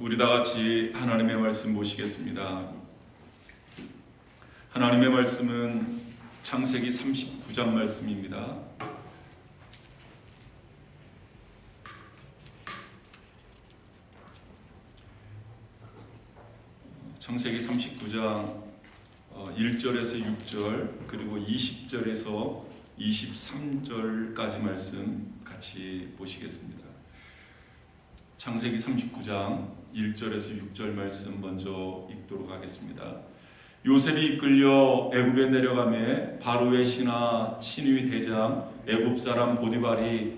우리 다 같이 하나님의 말씀 보시겠습니다. 하나님의 말씀은 창세기 39장 말씀입니다. 창세기 39장 1절에서 6절 그리고 20절에서 23절까지 말씀 같이 보시겠습니다. 창세기 39장 1절에서 6절 말씀 먼저 읽도록 하겠습니다. 요셉이 이끌려 애굽에 내려가매 바로의 신하 친위 대장 애굽 사람 보디발이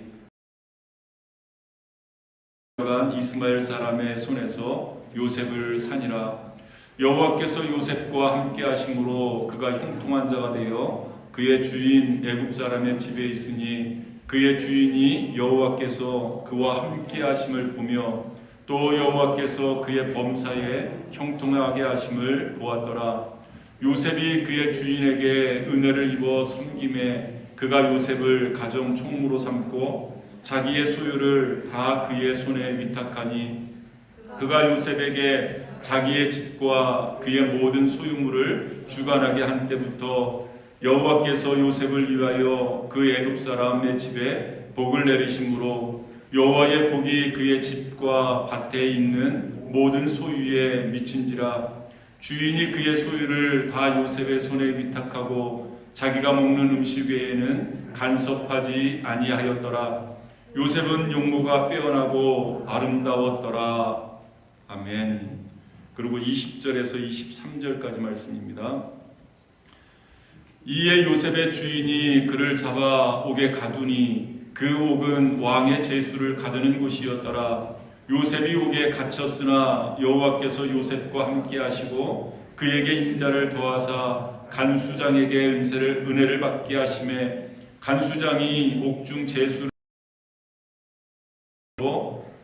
간 이스마엘 사람의 손에서 요셉을 산이라. 여호와께서 요셉과 함께 하심으로 그가 형통한 자가 되어 그의 주인 애굽 사람의 집에 있으니 그의 주인이 여호와께서 그와 함께 하심을 보며 또 여호와께서 그의 범사에 형통하게 하심을 보았더라. 요셉이 그의 주인에게 은혜를 입어 섬김에 그가 요셉을 가정 총무로 삼고 자기의 소유를 다 그의 손에 위탁하니 그가 요셉에게 자기의 집과 그의 모든 소유물을 주관하게 한 때부터 여호와께서 요셉을 위하여 그 애굽 사람의 집에 복을 내리심으로 여호와의 복이 그의 집과 밭에 있는 모든 소유에 미친지라. 주인이 그의 소유를 다 요셉의 손에 위탁하고 자기가 먹는 음식 외에는 간섭하지 아니하였더라. 요셉은 용모가 빼어나고 아름다웠더라. 아멘. 그리고 20절에서 23절까지 말씀입니다. 이에 요셉의 주인이 그를 잡아 옥에 가두니 그 옥은 왕의 제수를 가두는 곳이었더라. 요셉이 옥에 갇혔으나 여호와께서 요셉과 함께 하시고 그에게 인자를 더하사 간수장에게 은혜를 받게 하심에 간수장이 옥중 제수를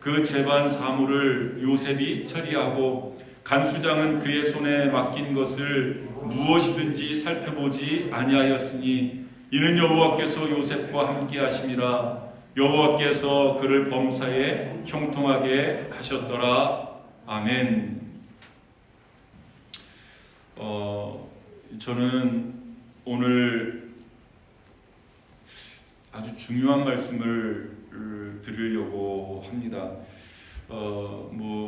그 재반 사물을 요셉이 처리하고 간수장은 그의 손에 맡긴 것을 무엇이든지 살펴보지 아니하였으니 이는 여호와께서 요셉과 함께 하심이라. 여호와께서 그를 범사에 형통하게 하셨더라. 아멘. 저는 오늘 아주 중요한 말씀을 드리려고 합니다.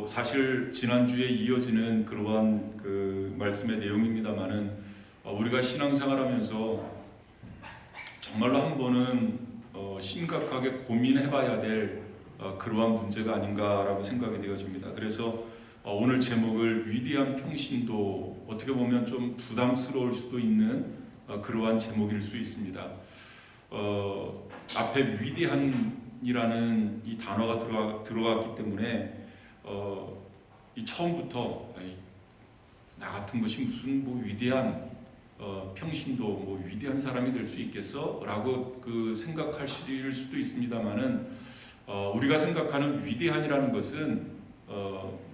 사실 지난주에 이어지는 그러한 그 말씀의 내용입니다만은 우리가 신앙생활하면서 정말로 한 번은 심각하게 고민해봐야 될 그러한 문제가 아닌가라고 생각이 되어집니다. 그래서 오늘 제목을 위대한 평신도, 어떻게 보면 좀 부담스러울 수도 있는 그러한 제목일 수 있습니다. 앞에 위대한이라는 이 단어가 들어갔기 때문에 이 처음부터 나 같은 것이 무슨 위대한 평신도 위대한 사람이 될 수 있겠어? 라고 생각하실 수도 있습니다만은 우리가 생각하는 위대한이라는 것은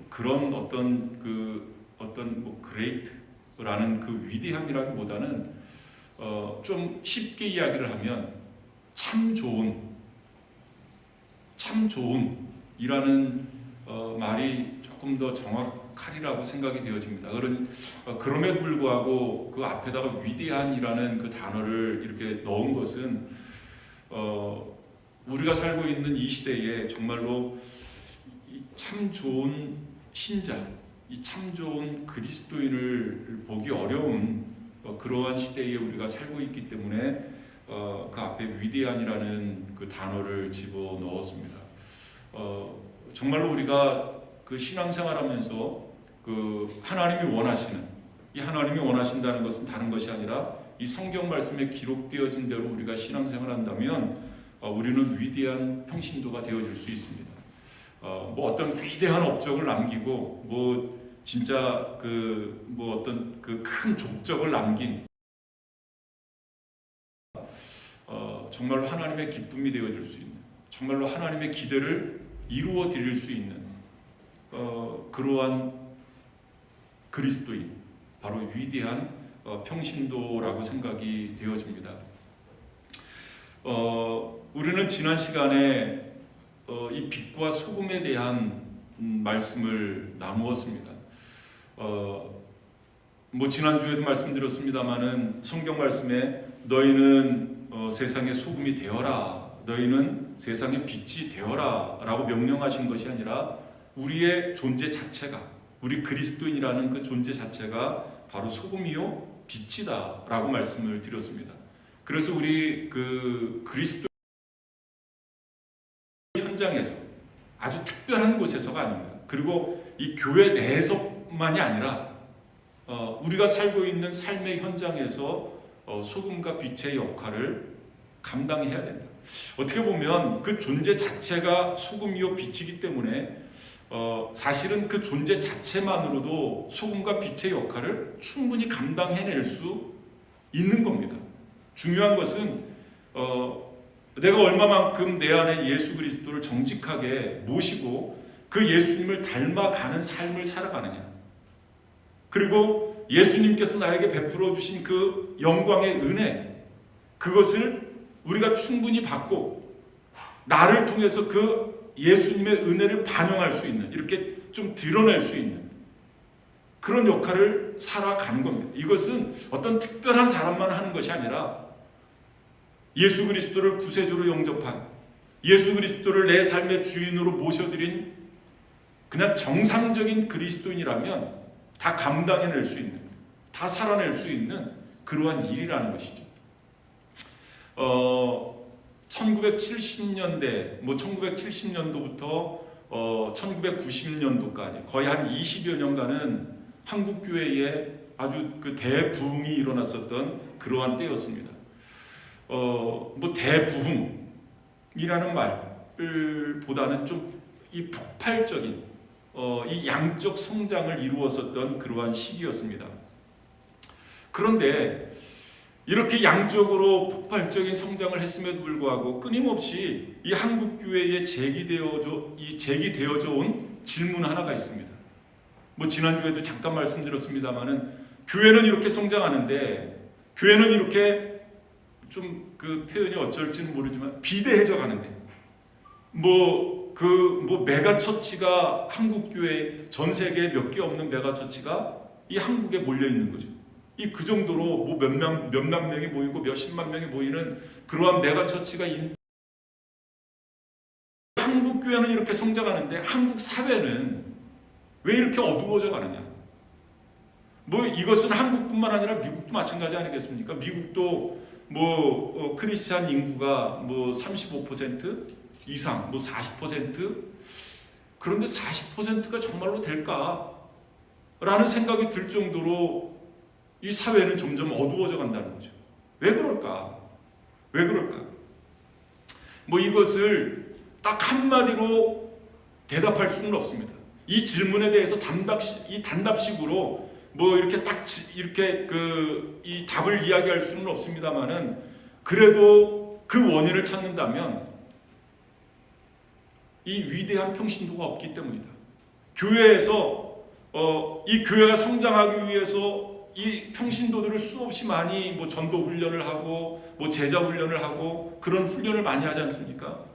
그런 어떤 그레이트라는 그 위대함이라기보다는 좀 쉽게 이야기를 하면 참 좋은 이라는 말이 조금 더 정확하리라고 생각이 되어집니다. 그럼에도 불구하고 그 앞에다가 위대한이라는 그 단어를 이렇게 넣은 것은 우리가 살고 있는 이 시대에 정말로 이 참 좋은 신자, 이 참 좋은 그리스도인을 보기 어려운 그러한 시대에 우리가 살고 있기 때문에 그 앞에 위대한이라는 그 단어를 집어 넣었습니다. 정말로 우리가 그 신앙생활하면서 그 하나님이 원하신다는 것은 다른 것이 아니라 이 성경 말씀에 기록되어진 대로 우리가 신앙생활한다면 우리는 위대한 평신도가 되어질 수 있습니다. 어떤 위대한 업적을 남기고 진짜 어떤 그 큰 족적을 남긴 정말로 하나님의 기쁨이 되어질 수 있는, 정말로 하나님의 기대를 이루어 드릴 수 있는 그러한 그리스도인, 바로 위대한 평신도라고 생각이 되어집니다. 우리는 지난 시간에 이 빛과 소금에 대한 말씀을 나누었습니다. 뭐 지난주에도 말씀드렸습니다마는 성경 말씀에 너희는 세상의 소금이 되어라, 너희는 세상의 빛이 되어라 라고 명령하신 것이 아니라 우리의 존재 자체가, 우리 그리스도인이라는 그 존재 자체가 바로 소금이요 빛이다 라고 말씀을 드렸습니다. 그래서 우리 그 그리스도 현장에서 아주 특별한 곳에서가 아닙니다. 그리고 이 교회 내에서만이 아니라 우리가 살고 있는 삶의 현장에서 소금과 빛의 역할을 감당해야 된다. 어떻게 보면 그 존재 자체가 소금이요 빛이기 때문에 사실은 그 존재 자체만으로도 소금과 빛의 역할을 충분히 감당해낼 수 있는 겁니다. 중요한 것은 내가 얼마만큼 내 안에 예수 그리스도를 정직하게 모시고 그 예수님을 닮아가는 삶을 살아가느냐, 그리고 예수님께서 나에게 베풀어 주신 그 영광의 은혜, 그것을 우리가 충분히 받고 나를 통해서 그 예수님의 은혜를 반영할 수 있는, 이렇게 좀 드러낼 수 있는 그런 역할을 살아가는 겁니다. 이것은 어떤 특별한 사람만 하는 것이 아니라 예수 그리스도를 구세주로 영접한, 예수 그리스도를 내 삶의 주인으로 모셔드린 그냥 정상적인 그리스도인이라면 다 감당해낼 수 있는, 다 살아낼 수 있는 그러한 일이라는 것이죠. 1970년대, 1970년도부터 1990년도까지 거의 한 20여 년간은 한국 교회에 아주 그 대부흥이 일어났었던 그러한 때였습니다. 대부흥이라는 말보다는 좀 이 폭발적인 이 양적 성장을 이루었었던 그러한 시기였습니다. 그런데 이렇게 양적으로 폭발적인 성장을 했음에도 불구하고 끊임없이 이 한국 교회에 제기되어져 온 질문 하나가 있습니다. 뭐 지난주에도 잠깐 말씀드렸습니다만은 교회는 이렇게 성장하는데, 교회는 이렇게 좀 그 표현이 어쩔지는 모르지만 비대해져 가는데, 메가처치가 한국 교회 전 세계에 몇 개 없는 메가처치가 이 한국에 몰려 있는 거죠. 이 그 정도로 몇만 명이 모이고 몇십만 명이 모이는 그러한 메가처치가 한국 교회는 이렇게 성장하는데 한국 사회는 왜 이렇게 어두워져 가느냐? 이것은 한국뿐만 아니라 미국도 마찬가지 아니겠습니까? 미국도 크리스찬 인구가 35% 이상, 40%, 그런데 40%가 정말로 될까? 라는 생각이 들 정도로 이 사회는 점점 어두워져 간다는 거죠. 왜 그럴까? 왜 그럴까? 이것을 딱 한마디로 대답할 수는 없습니다. 이 질문에 대해서 단답식으로 이 답을 이야기할 수는 없습니다만은, 그래도 그 원인을 찾는다면 이 위대한 평신도가 없기 때문이다. 교회에서 이 교회가 성장하기 위해서 이 평신도들을 수없이 많이 전도 훈련을 하고 제자 훈련을 하고 그런 훈련을 많이 하지 않습니까?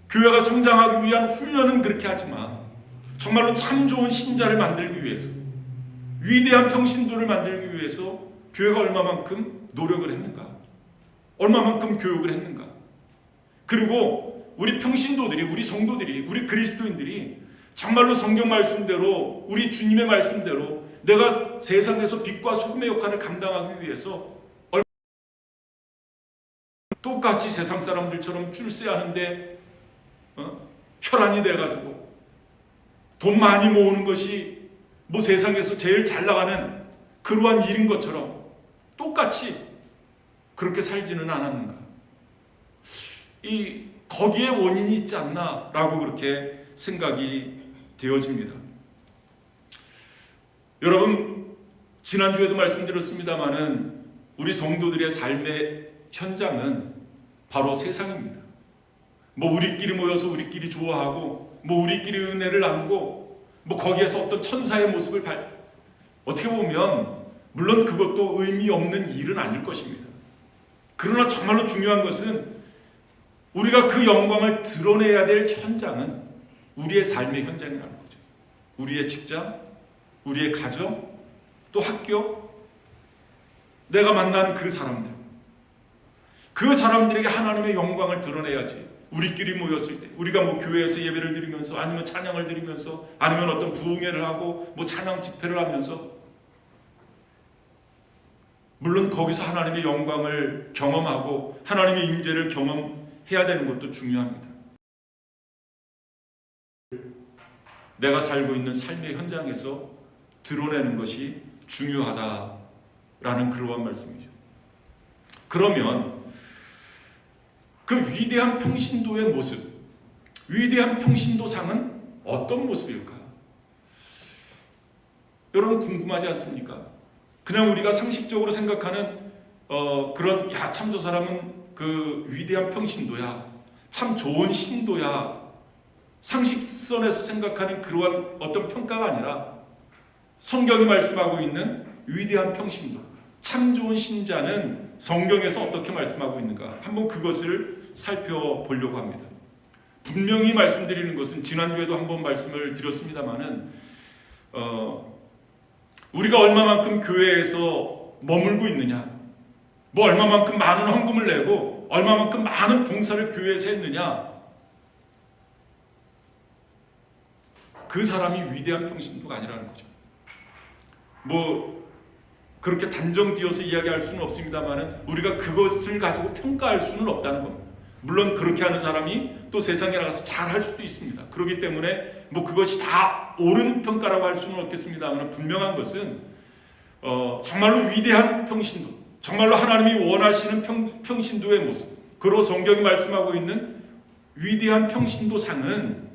교회가 성장하기 위한 훈련은 그렇게 하지만 정말로 참 좋은 신자를 만들기 위해서, 위대한 평신도를 만들기 위해서 교회가 얼마만큼 노력을 했는가? 얼마만큼 교육을 했는가? 그리고 우리 평신도들이, 우리 성도들이, 우리 그리스도인들이 정말로 성경 말씀대로, 우리 주님의 말씀대로 내가 세상에서 빛과 소금의 역할을 감당하기 위해서 똑같이 세상 사람들처럼 줄세 하는데 혈안이 돼가지고 돈 많이 모으는 것이 세상에서 제일 잘 나가는 그러한 일인 것처럼 똑같이 그렇게 살지는 않았는가? 거기에 원인이 있지 않나라고 그렇게 생각이 되어집니다. 여러분, 지난주에도 말씀드렸습니다마는 우리 성도들의 삶의 현장은 바로 세상입니다. 우리끼리 모여서 우리끼리 좋아하고 우리끼리 은혜를 나누고 거기에서 어떤 천사의 모습을 어떻게 보면 물론 그것도 의미 없는 일은 아닐 것입니다. 그러나 정말로 중요한 것은 우리가 그 영광을 드러내야 될 현장은 우리의 삶의 현장이라는 거죠. 우리의 직장, 우리의 가정, 또 학교, 내가 만나는 그 사람들에게 하나님의 영광을 드러내야지. 우리끼리 모였을 때, 우리가 뭐 교회에서 예배를 드리면서, 아니면 찬양을 드리면서, 아니면 어떤 부흥회를 하고 뭐 찬양 집회를 하면서, 물론 거기서 하나님의 영광을 경험하고 하나님의 임재를 경험해야 되는 것도 중요합니다. 내가 살고 있는 삶의 현장에서 드러내는 것이 중요하다라는 그러한 말씀이죠. 그러면 그 위대한 평신도의 모습, 위대한 평신도상은 어떤 모습일까? 여러분 궁금하지 않습니까? 그냥 우리가 상식적으로 생각하는 그런 참 저 사람은 그 위대한 평신도야, 참 좋은 신도야, 상식선에서 생각하는 그러한 어떤 평가가 아니라 성경이 말씀하고 있는 위대한 평신도, 참 좋은 신자는 성경에서 어떻게 말씀하고 있는가, 한번 그것을 살펴보려고 합니다. 분명히 말씀드리는 것은 지난주에도 한번 말씀을 드렸습니다마는 우리가 얼마만큼 교회에서 머물고 있느냐, 뭐 얼마만큼 많은 헌금을 내고 얼마만큼 많은 봉사를 교회에서 했느냐, 그 사람이 위대한 평신도가 아니라는 거죠. 뭐 그렇게 단정지어서 이야기할 수는 없습니다만은 우리가 그것을 가지고 평가할 수는 없다는 겁니다. 물론 그렇게 하는 사람이 또 세상에 나가서 잘할 수도 있습니다. 그렇기 때문에 뭐 그것이 다 옳은 평가라고 할 수는 없겠습니다만 분명한 것은 정말로 위대한 평신도, 정말로 하나님이 원하시는 평신도의 모습, 그리고 성경이 말씀하고 있는 위대한 평신도상은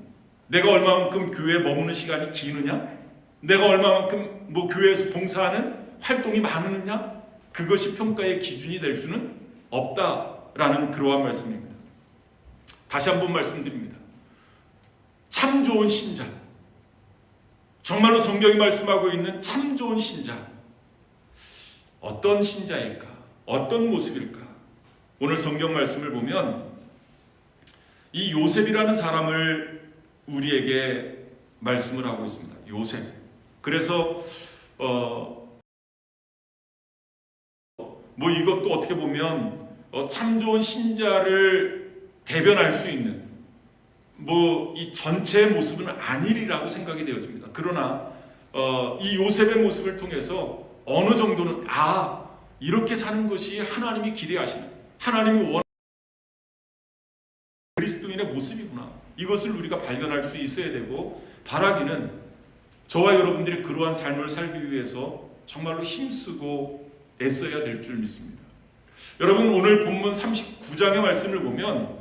내가 얼마만큼 교회에 머무는 시간이 기느냐, 내가 얼마만큼 뭐 교회에서 봉사하는 활동이 많으느냐, 그것이 평가의 기준이 될 수는 없다라는 그러한 말씀입니다. 다시 한번 말씀드립니다. 참 좋은 신자, 정말로 성경이 말씀하고 있는 참 좋은 신자, 어떤 신자일까? 어떤 모습일까? 오늘 성경 말씀을 보면 이 요셉이라는 사람을 우리에게 말씀을 하고 있습니다. 요셉. 그래서 뭐 이것도 어떻게 보면 참 좋은 신자를 대변할 수 있는 뭐 이 전체의 모습은 아니리라고 생각이 되어집니다. 그러나 이 요셉의 모습을 통해서 어느 정도는 이렇게 사는 것이 하나님이 기대하시는, 하나님이 원하는 그리스도인의 모습이구나, 이것을 우리가 발견할 수 있어야 되고, 바라기는 저와 여러분들이 그러한 삶을 살기 위해서 정말로 힘쓰고 애써야 될 줄 믿습니다. 여러분 오늘 본문 39장의 말씀을 보면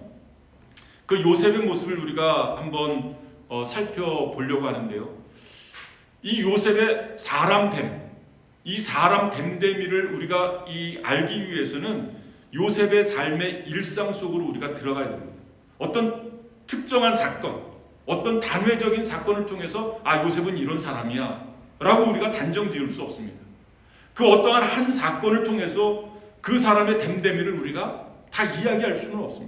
그 요셉의 모습을 우리가 한번 살펴보려고 하는데요. 이 요셉의 사람됨, 이 사람 됨됨이를 우리가 알기 위해서는 요셉의 삶의 일상 속으로 우리가 들어가야 됩니다. 어떤 특정한 사건, 어떤 단회적인 사건을 통해서 요셉은 이런 사람이야 라고 우리가 단정 지을 수 없습니다. 그 어떠한 한 사건을 통해서 그 사람의 됨됨이를 우리가 다 이야기할 수는 없습니다.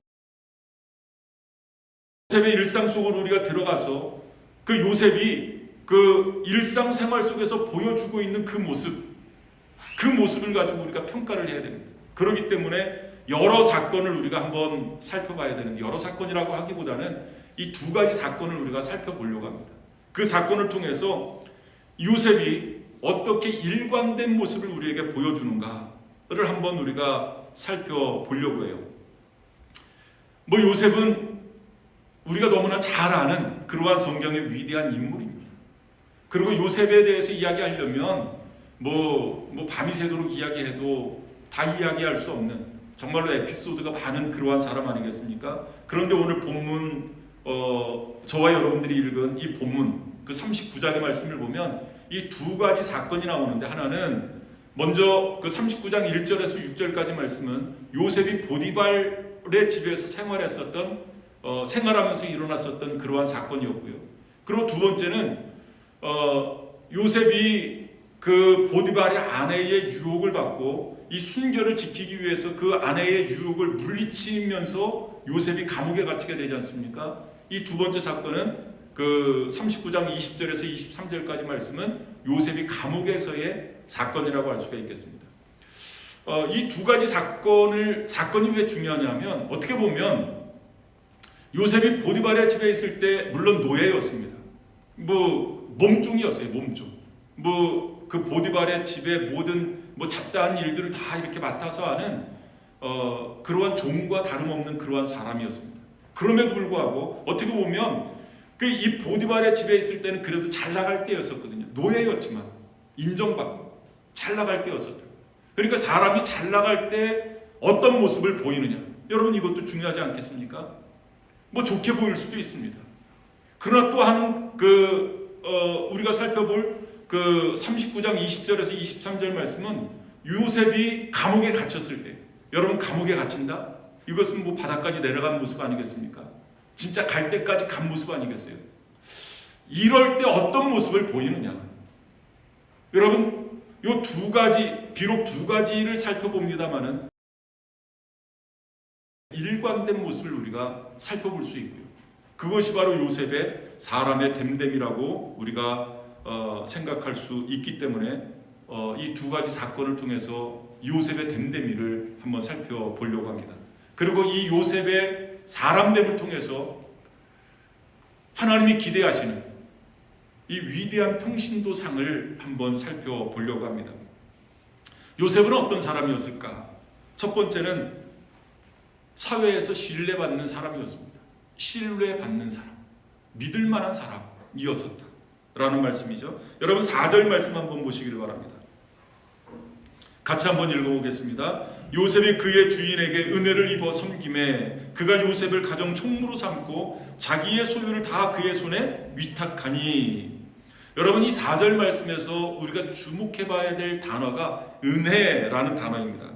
요셉의 일상 속으로 우리가 들어가서 그 요셉이 그 일상생활 속에서 보여주고 있는 그 모습을 가지고 우리가 평가를 해야 됩니다. 그렇기 때문에 여러 사건을 우리가 한번 살펴봐야 되는데, 여러 사건이라고 하기보다는 이 두 가지 사건을 우리가 살펴보려고 합니다. 그 사건을 통해서 요셉이 어떻게 일관된 모습을 우리에게 보여주는가를 한번 우리가 살펴보려고 해요. 뭐 요셉은 우리가 너무나 잘 아는 그러한 성경의 위대한 인물입니다. 그리고 요셉에 대해서 이야기하려면 뭐 밤이 새도록 이야기해도 다 이야기할 수 없는 정말로 에피소드가 많은 그러한 사람 아니겠습니까? 그런데 오늘 본문 저와 여러분들이 읽은 이 본문 그 39장의 말씀을 보면 이 두 가지 사건이 나오는데, 하나는 먼저 그 39장 1절에서 6절까지 말씀은 요셉이 보디발의 집에서 생활하면서 일어났었던 그러한 사건이었고요. 그리고 두 번째는 요셉이 그 보디발의 아내의 유혹을 받고 이 순결을 지키기 위해서 그 아내의 유혹을 물리치면서 요셉이 감옥에 갇히게 되지 않습니까? 이 두 번째 사건은 그 39장 20절에서 23절까지 말씀은 요셉이 감옥에서의 사건이라고 할 수가 있겠습니다. 이 두 가지 사건이 왜 중요하냐면, 어떻게 보면 요셉이 보디발의 집에 있을 때 물론 노예였습니다. 몸종이었어요. 몸종. 그 보디발의 집의 모든 잡다한 일들을 다 이렇게 맡아서 하는 그러한 종과 다름없는 그러한 사람이었습니다. 그럼에도 불구하고 어떻게 보면 이 보디발의 집에 있을 때는 그래도 잘 나갈 때였었거든요. 노예였지만 인정받고 잘 나갈 때였었다. 그러니까 사람이 잘 나갈 때 어떤 모습을 보이느냐, 여러분 이것도 중요하지 않겠습니까? 좋게 보일 수도 있습니다. 그러나 또한 우리가 살펴볼 39장 20절에서 23절 말씀은 요셉이 감옥에 갇혔을 때, 여러분 감옥에 갇힌다? 이것은 바닥까지 내려간 모습 아니겠습니까? 진짜 갈 때까지 간 모습 아니겠어요? 이럴 때 어떤 모습을 보이느냐? 여러분 요 두 가지, 비록 두 가지를 살펴봅니다만은 일관된 모습을 우리가 살펴볼 수 있고요. 그것이 바로 요셉의 사람의 됨됨이라고 우리가 생각할 수 있기 때문에 이 두 가지 사건을 통해서 요셉의 됨됨이를 한번 살펴보려고 합니다. 그리고 이 요셉의 사람됨을 통해서 하나님이 기대하시는 이 위대한 평신도상을 한번 살펴보려고 합니다. 요셉은 어떤 사람이었을까? 첫 번째는 사회에서 신뢰받는 사람이었습니다. 신뢰받는 사람, 믿을 만한 사람이었었다 라는 말씀이죠. 여러분 4절 말씀 한번 보시기를 바랍니다. 같이 한번 읽어보겠습니다. 요셉이 그의 주인에게 은혜를 입어 섬김에 그가 요셉을 가정 총무로 삼고 자기의 소유를 다 그의 손에 위탁하니. 여러분 이 4절 말씀에서 우리가 주목해 봐야 될 단어가 은혜라는 단어입니다.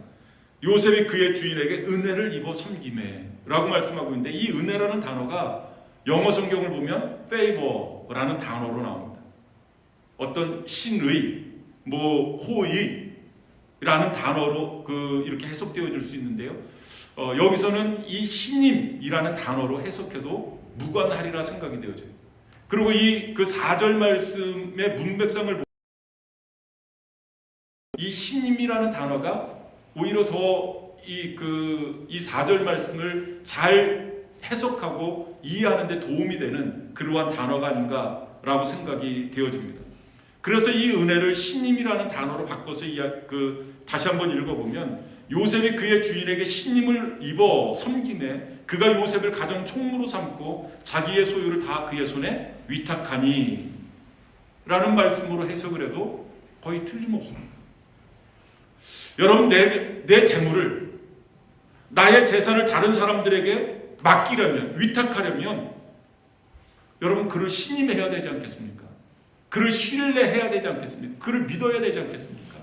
요셉이 그의 주인에게 은혜를 입어 섬김에 라고 말씀하고 있는데, 이 은혜라는 단어가 영어 성경을 보면 favor라는 단어로 나옵니다. 어떤 신의, 호의 라는 단어로 이렇게 해석되어질 수 있는데요. 여기서는 이 신임이라는 단어로 해석해도 무관하리라 생각이 되어져요. 그리고 그 4절 말씀의 문맥상을 보면 이 신임이라는 단어가 오히려 더 이 4절 말씀을 잘 해석하고 이해하는 데 도움이 되는 그러한 단어가 아닌가라고 생각이 되어집니다. 그래서 이 은혜를 신임이라는 단어로 바꿔서 다시 한번 읽어보면, 요셉이 그의 주인에게 신임을 입어 섬김에 그가 요셉을 가정 총무로 삼고 자기의 소유를 다 그의 손에 위탁하니 라는 말씀으로 해석을 해도 거의 틀림없습니다. 여러분 내 재물을, 나의 재산을 다른 사람들에게 맡기려면, 위탁하려면 여러분 그를 신임해야 되지 않겠습니까? 그를 신뢰해야 되지 않겠습니까? 그를 믿어야 되지 않겠습니까?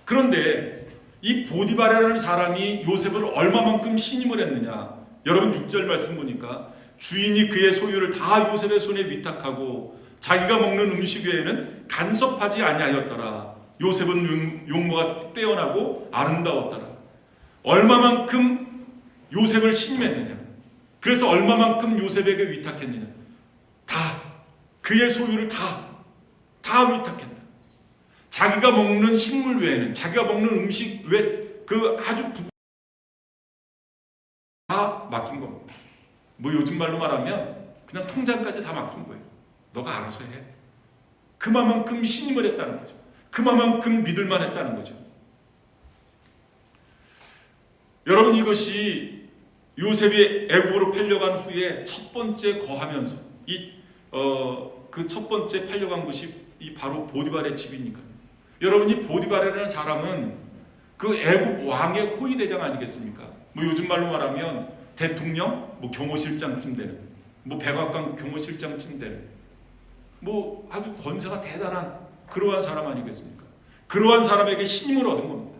그런데 이 보디발이라는 사람이 요셉을 얼마만큼 신임을 했느냐? 여러분 6절 말씀 보니까 주인이 그의 소유를 다 요셉의 손에 위탁하고 자기가 먹는 음식 외에는 간섭하지 아니하였더라. 요셉은 용모가 빼어나고 아름다웠더라. 얼마만큼 요셉을 신임했느냐? 그래서 얼마만큼 요셉에게 위탁했느냐? 다 그의 소유를 다 위탁했다. 자기가 먹는 식물 외에는, 자기가 먹는 음식 외 아주 다 맡긴 겁니다. 요즘 말로 말하면 그냥 통장까지 다 맡긴 거예요. 너가 알아서 해. 그만큼 신임을 했다는 거죠. 그만큼 믿을만 했다는 거죠. 여러분 이것이 요셉이 애국으로 팔려간 후에 첫 번째 거하면서 그 첫 번째 팔려간 곳이 바로 보디발의 집이니까요. 여러분 이 보디발이라는 사람은 그 애국 왕의 호위대장 아니겠습니까? 요즘 말로 말하면 대통령 경호실장쯤 되는, 백악관 경호실장쯤 되는 아주 권세가 대단한 그러한 사람 아니겠습니까? 그러한 사람에게 신임을 얻은 겁니다.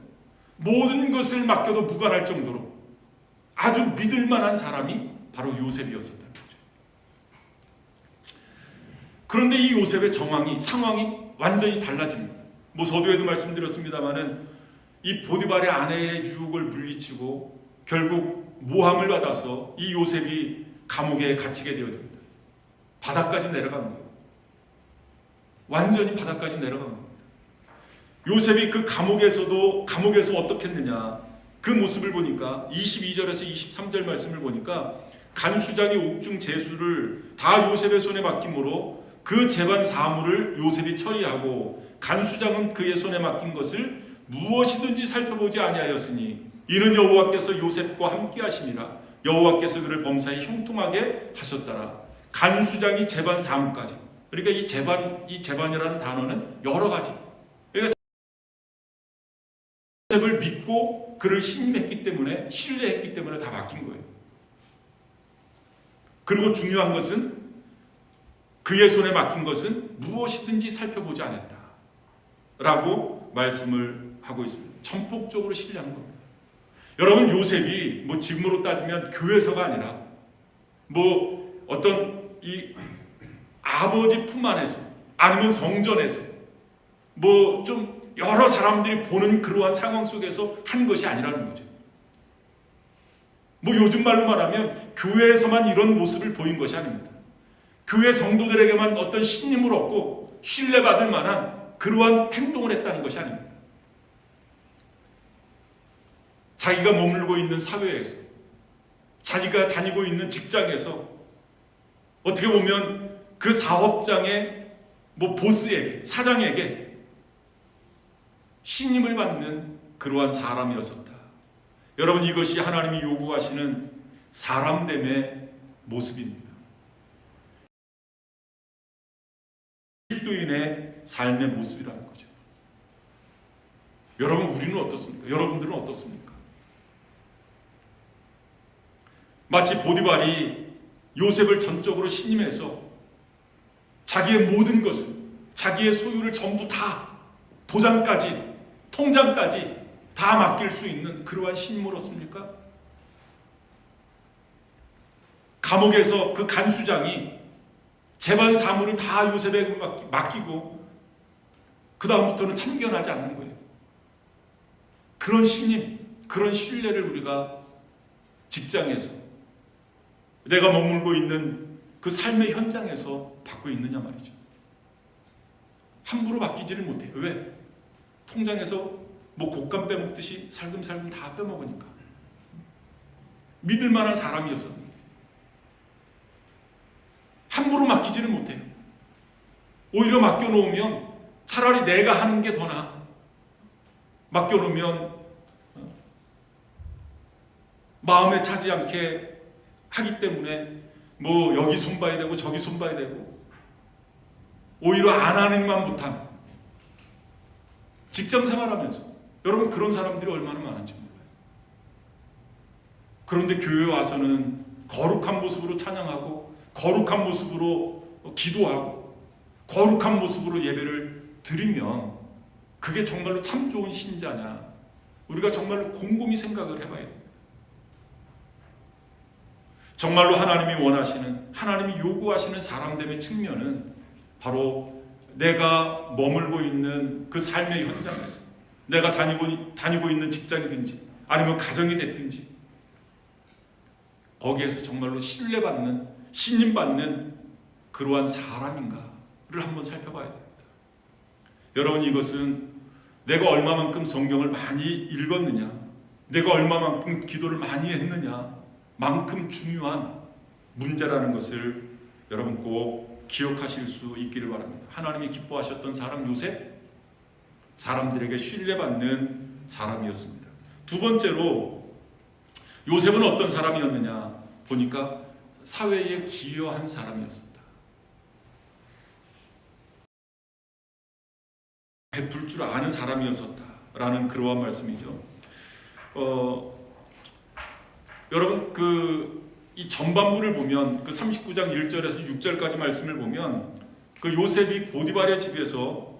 모든 것을 맡겨도 무관할 정도로 아주 믿을 만한 사람이 바로 요셉이었었다는 거죠. 그런데 이 요셉의 상황이 완전히 달라집니다. 서두에도 말씀드렸습니다마는 이 보디발의 아내의 유혹을 물리치고 결국 모함을 받아서 이 요셉이 감옥에 갇히게 되어집니다. 바닥까지 내려간 거예요. 완전히 바닥까지 내려간 겁니다. 요셉이 그 감옥에서 어떻게 했느냐, 그 모습을 보니까 22절에서 23절 말씀을 보니까 간수장이 옥중 제수를 다 요셉의 손에 맡김으로 그 재반 사물을 요셉이 처리하고 간수장은 그의 손에 맡긴 것을 무엇이든지 살펴보지 아니하였으니 이는 여호와께서 요셉과 함께 하심이라. 여호와께서 그를 범사에 형통하게 하셨더라. 간수장이 재반 사물까지. 그러니까 이 재반이라는 단어는 여러 가지. 그러니까 요셉을 믿고 그를 신임했기 때문에, 신뢰했기 때문에 다 맡긴 거예요. 그리고 중요한 것은 그의 손에 맡긴 것은 무엇이든지 살펴보지 않았다 라고 말씀을 하고 있습니다. 전폭적으로 신뢰한 겁니다. 여러분, 요셉이 뭐 지금으로 따지면 교회서가 아니라 뭐 어떤 이 아버지 품 안에서 아니면 성전에서 뭐 좀 여러 사람들이 보는 그러한 상황 속에서 한 것이 아니라는 거죠. 뭐 요즘 말로 말하면 교회에서만 이런 모습을 보인 것이 아닙니다. 교회 성도들에게만 어떤 신임을 얻고 신뢰받을 만한 그러한 행동을 했다는 것이 아닙니다. 자기가 머물고 있는 사회에서, 자기가 다니고 있는 직장에서 어떻게 보면 그 사업장의 뭐 보스에게, 사장에게 신임을 받는 그러한 사람이었었다. 여러분, 이것이 하나님이 요구하시는 사람됨의 모습입니다. 그리스도인의 삶의 모습이라는 거죠. 여러분, 우리는 어떻습니까? 여러분들은 어떻습니까? 마치 보디발이 요셉을 전적으로 신임해서 자기의 모든 것을, 자기의 소유를 전부 다, 도장까지, 통장까지 다 맡길 수 있는 그러한 신임을 얻습니까? 감옥에서 그 간수장이 재반 사물을 다 요셉에게 맡기고 그 다음부터는 참견하지 않는 거예요. 그런 신임, 그런 신뢰를 우리가 직장에서, 내가 머물고 있는 그 삶의 현장에서 받고 있느냐 말이죠. 함부로 맡기지를 못해요. 왜? 통장에서 뭐 곶감 빼먹듯이 살금살금 다 빼먹으니까. 믿을 만한 사람이었었는데 함부로 맡기지를 못해요. 오히려 맡겨놓으면 차라리 내가 하는 게 더 나아. 맡겨놓으면 마음에 차지 않게 하기 때문에 뭐 여기 손봐야 되고 저기 손봐야 되고, 오히려 안 하는만 못한 직장 생활하면서, 여러분 그런 사람들이 얼마나 많은지 몰라요. 그런데 교회에 와서는 거룩한 모습으로 찬양하고, 거룩한 모습으로 기도하고, 거룩한 모습으로 예배를 드리면 그게 정말로 참 좋은 신자냐, 우리가 정말로 곰곰이 생각을 해봐야 됩니다. 정말로 하나님이 원하시는, 하나님이 요구하시는 사람됨의 측면은 바로 내가 머물고 있는 그 삶의 현장에서, 내가 다니고 있는 직장이든지 아니면 가정이 됐든지 거기에서 정말로 신뢰받는, 신임받는 그러한 사람인가를 한번 살펴봐야 됩니다. 여러분, 이것은 내가 얼마만큼 성경을 많이 읽었느냐, 내가 얼마만큼 기도를 많이 했느냐 만큼 중요한 문제라는 것을 여러분 꼭 기억하실 수 있기를 바랍니다. 하나님이 기뻐하셨던 사람 요셉, 사람들에게 신뢰받는 사람이었습니다. 두 번째로 요셉은 어떤 사람이었느냐 보니까 사회에 기여한 사람이었습니다. 베풀 줄 아는 사람이었었다라는 그러한 말씀이죠. 여러분 이 전반부를 보면 그 39장 1절에서 6절까지 말씀을 보면 그 요셉이 보디발의 집에서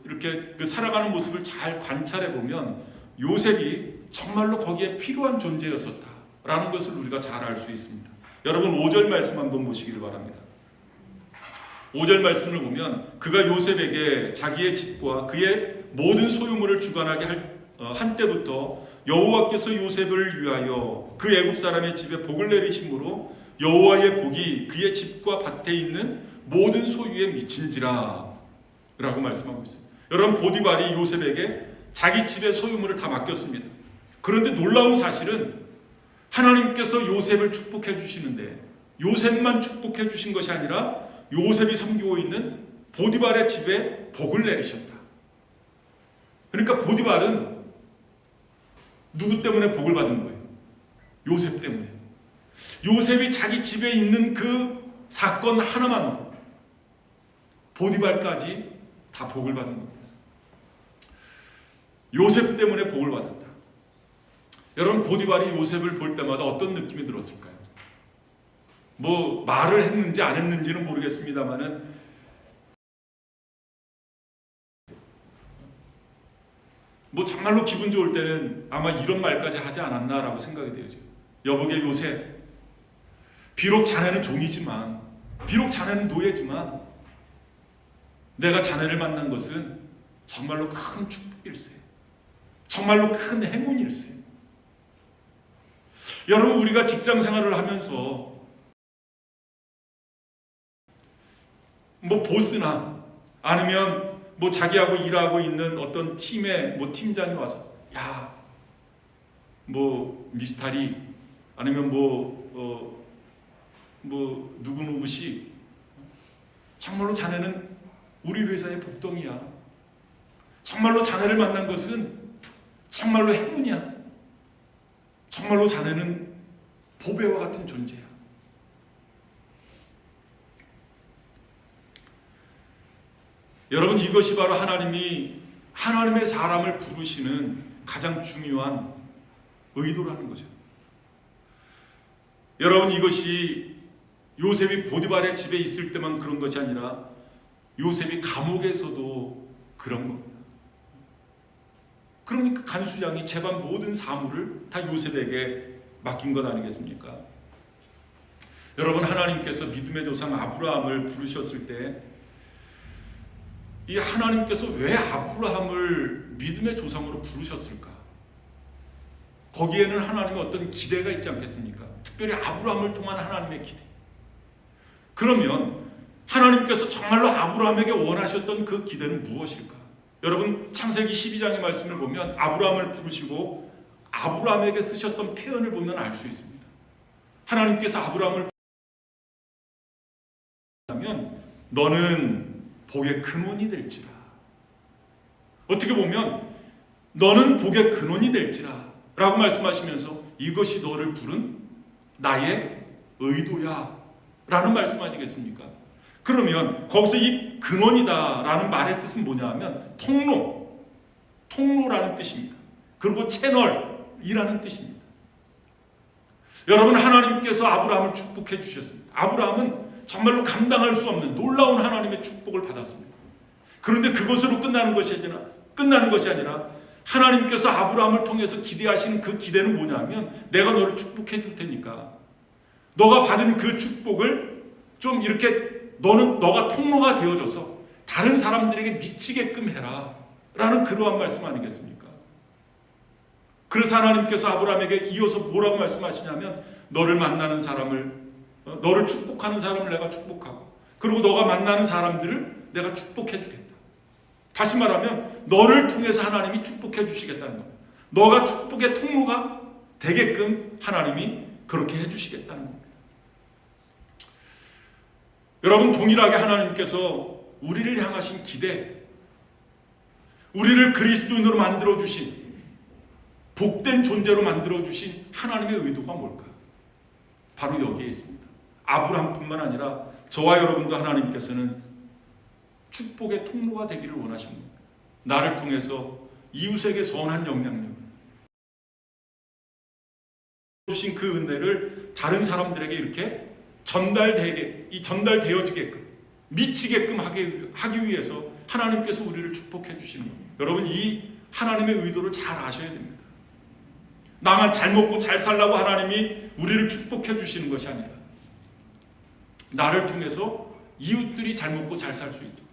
이렇게 살아가는 모습을 잘 관찰해 보면 요셉이 정말로 거기에 필요한 존재였었다라는 것을 우리가 잘 알 수 있습니다. 여러분 5절 말씀 한번 보시기를 바랍니다. 5절 말씀을 보면 그가 요셉에게 자기의 집과 그의 모든 소유물을 주관하게 한 때부터 여호와께서 요셉을 위하여 그 애굽 사람의 집에 복을 내리심으로 여호와의 복이 그의 집과 밭에 있는 모든 소유에 미친지라 라고 말씀하고 있어요. 여러분, 보디발이 요셉에게 자기 집의 소유물을 다 맡겼습니다. 그런데 놀라운 사실은 하나님께서 요셉을 축복해 주시는데 요셉만 축복해 주신 것이 아니라 요셉이 섬기고 있는 보디발의 집에 복을 내리셨다. 그러니까 보디발은 누구 때문에 복을 받은 거예요? 요셉 때문에. 요셉이 자기 집에 있는 그 사건 하나만으로 보디발까지 다 복을 받은 겁니다. 요셉 때문에 복을 받았다. 여러분, 보디발이 요셉을 볼 때마다 어떤 느낌이 들었을까요? 뭐 말을 했는지 안 했는지는 모르겠습니다만은 뭐 정말로 기분 좋을 때는 아마 이런 말까지 하지 않았나라고 생각이 되어져요. 여보게 요셉, 비록 자네는 종이지만, 비록 자네는 노예지만 내가 자네를 만난 것은 정말로 큰 축복일세, 정말로 큰 행운일세. 여러분, 우리가 직장 생활을 하면서 뭐 보스나 아니면 뭐 자기하고 일하고 있는 어떤 팀의 뭐 팀장이 와서 야, 뭐 미스터리 아니면 뭐 누구누구씨 정말로 자네는 우리 회사의 복덩이야. 정말로 자네를 만난 것은 정말로 행운이야. 정말로 자네는 보배와 같은 존재야. 여러분, 이것이 바로 하나님의 사람을 부르시는 가장 중요한 의도라는 거죠. 여러분, 이것이 요셉이 보디발의 집에 있을 때만 그런 것이 아니라 요셉이 감옥에서도 그런 겁니다. 그러니까 간수장이 재반 모든 사물을 다 요셉에게 맡긴 것 아니겠습니까? 여러분, 하나님께서 믿음의 조상 아브라함을 부르셨을 때 이 하나님께서 왜 아브라함을 믿음의 조상으로 부르셨을까? 거기에는 하나님의 어떤 기대가 있지 않겠습니까? 특별히 아브라함을 통한 하나님의 기대. 그러면 하나님께서 정말로 아브라함에게 원하셨던 그 기대는 무엇일까? 여러분, 창세기 12장의 말씀을 보면 아브라함을 부르시고 아브라함에게 쓰셨던 표현을 보면 알 수 있습니다. 하나님께서 아브라함을 부르시면 너는 복의 근원이 될지라. 어떻게 보면 너는 복의 근원이 될지라 라고 말씀하시면서 이것이 너를 부른 나의 의도야 라는 말씀 아니겠습니까? 그러면 거기서 이 근원이다 라는 말의 뜻은 뭐냐 하면 통로라는 뜻입니다. 그리고 채널이라는 뜻입니다. 여러분, 하나님께서 아브라함을 축복해 주셨습니다. 아브라함은 정말로 감당할 수 없는 놀라운 하나님의 축복을 받았습니다. 그런데 그것으로 끝나는 것이 아니라 하나님께서 아브라함을 통해서 기대하신 그 기대는 뭐냐면 내가 너를 축복해 줄 테니까 너가 받은 그 축복을 좀 이렇게 너가 통로가 되어줘서 다른 사람들에게 미치게끔 해라 라는 그러한 말씀 아니겠습니까? 그래서 하나님께서 아브라함에게 이어서 뭐라고 말씀하시냐면 너를 만나는 사람을, 너를 축복하는 사람을 내가 축복하고 그리고 너가 만나는 사람들을 내가 축복해 주겠다. 다시 말하면 너를 통해서 하나님이 축복해 주시겠다는 겁니다. 너가 축복의 통로가 되게끔 하나님이 그렇게 해주시겠다는 겁니다. 여러분, 동일하게 하나님께서 우리를 향하신 기대, 우리를 그리스도인으로 만들어주신, 복된 존재로 만들어주신 하나님의 의도가 뭘까? 바로 여기에 있습니다. 아브라함뿐만 아니라 저와 여러분도 하나님께서는 축복의 통로가 되기를 원하십니다. 나를 통해서 이웃에게 선한 영향력을 주신 그 은혜를 다른 사람들에게 이렇게 전달되어지게끔 미치게끔 하기 위해서 하나님께서 우리를 축복해 주시는 겁니다. 여러분, 이 하나님의 의도를 잘 아셔야 됩니다. 나만 잘 먹고 잘 살라고 하나님이 우리를 축복해 주시는 것이 아니라 나를 통해서 이웃들이 잘 먹고 잘 살 수 있도록